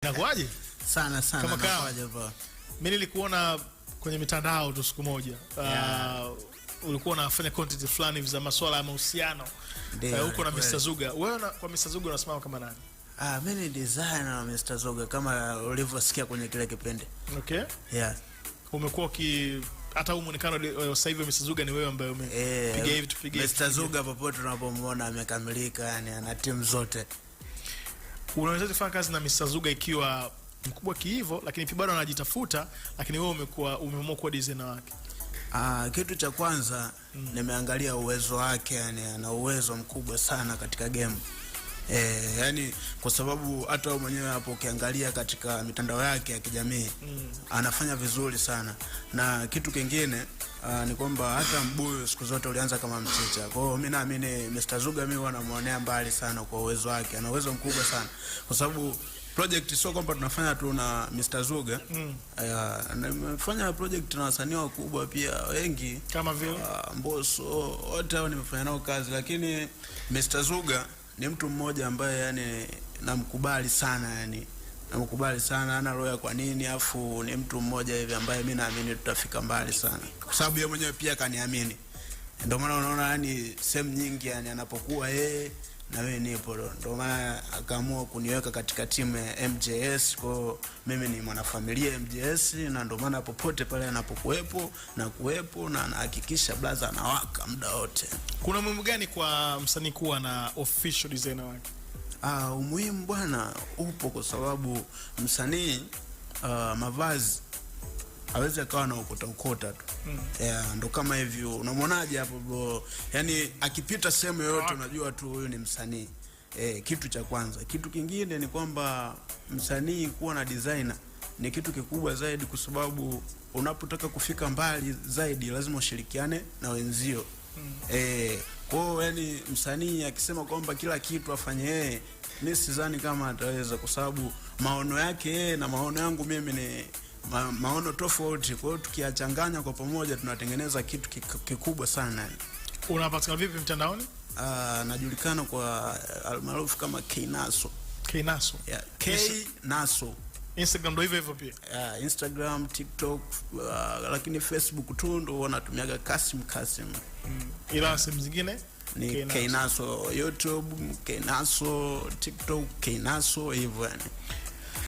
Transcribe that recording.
Inakuaje? Sana Kama inakuaje bro? Mimi nilikuona kwenye mitandao tu siku moja. Ulikuwa unafanya content fulani za masuala ya mahusiano. Huko na Mr. Zuga. Wewe kwa Mr. Zuga unasimama kama nani? Mimi ni designer wa Mr. Zuga kama ulivyosikia kwenye kile kipindi. Okay. Yeah. Umekuwa hata muonekano sasa hivi Mr. Zuga ni wewe ambaye umepiga hivi tupige. Mr. Zuga popote tunapomuona amekamilika, yani ana timu zote. Unaweza kufanya kazi na Mr. Zuga ikiwa mkubwa kiivo, lakini pia bado anajitafuta, lakini wewe umeamua kuwa designer wake? Kitu cha kwanza nimeangalia uwezo wake, yani ana uwezo mkubwa sana katika game. Yani kwa sababu hata mwenyewe hapo ukiangalia katika mitandao yake ya kijamii anafanya vizuri sana. Na kitu kingine ni kwamba hata mbuyu siku zote ulianza kama mchicha. Kwa hiyo mimi naamini Mr. Zuga mimi wanamuonea mbali sana kwa uwezo wake. Ana uwezo mkubwa sana. Kwa sababu project sio kwamba tunafanya tu na Mr. Zuga. Nimefanya project na wasanii wakubwa pia wengi kama vile Mbosso, wote hao nimefanya nao kazi, lakini Mr. Zuga ni mtu mmoja ambaye yani namkubali sana, yani namkubali sana, ana roho kwa nini, afu ni mtu mmoja hivi ambaye mimi naamini tutafika mbali sana, kwa sababu yeye mwenyewe pia kaniamini. Ndio maana unaona yani sehemu nyingi yani anapokuwa yeye na mimi nipo, ndio maana akaamua kuniweka katika timu ya MJS. Kwa mimi ni mwanafamilia MJS, na ndio maana popote pale anapokuepo na anahakikisha blaza anawaka muda wote. Kuna muhimu gani kwa msanii kuwa na official designer wake? Umuhimu bwana upo kwa sababu msanii mavazi hawezi akawa na ukota tu. Ndo kama hivyo unamwonaje hapo bro, yani akipita sehemu yoyote unajua tu huyu ni msanii. Kitu cha kwanza. Kitu kingine ni kwamba msanii kuwa na designer ni kitu kikubwa zaidi, kwa sababu unapotaka kufika mbali zaidi lazima ushirikiane na wenzio. Kwa hiyo yani msanii akisema kwamba kila kitu afanye yeye, mimi sidhani kama ataweza, kwa sababu maono yake yeye na maono yangu mimi ni maono tofauti. Kwa hiyo tukiachanganya kwa pamoja tunatengeneza kitu kikubwa sana. Unapatikana vipi mtandaoni? Najulikana kwa almaarufu kama Knaso. Knaso. Yeah, Knaso. Instagram ndo hivyo pia? Instagram, TikTok, lakini Facebook tu ndo wanatumiaga Kasim. Ila sehemu zingine ni Knaso. YouTube Knaso, TikTok Knaso, hivyo yani.